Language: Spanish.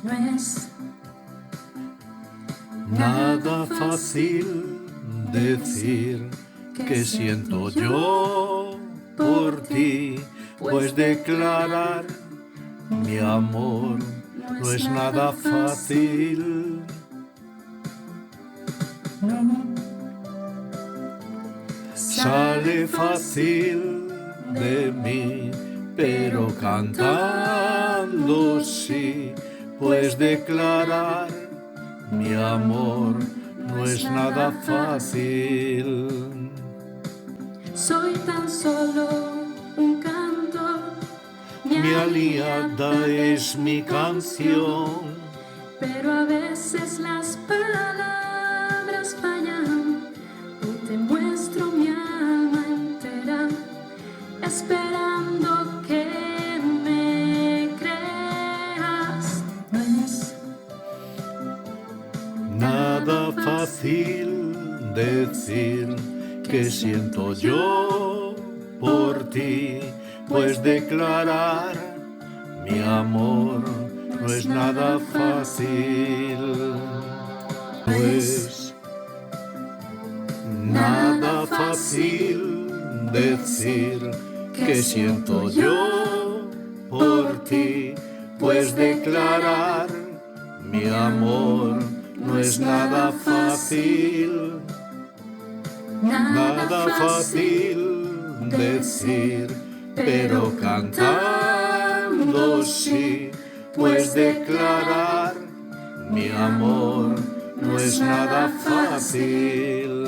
no es nada fácil decir que siento yo por ti, pues declarar mi amor no es nada fácil. Sale fácil de mí, pero cantando sí, pues declarar mi amor no es nada fácil. Soy tan solo un canto, Mi aliada es mi canción, pero a veces las palabras fallan. Hoy te muestro mi alma entera, esperando que me creas. No es nada fácil decir que siento yo por ti, pues declarar mi amor no es nada fácil. Pues nada fácil decir que siento yo por ti, pues declarar mi amor no es nada fácil. Nada fácil decir, pero cantando sí, pues declarar mi amor no es nada fácil.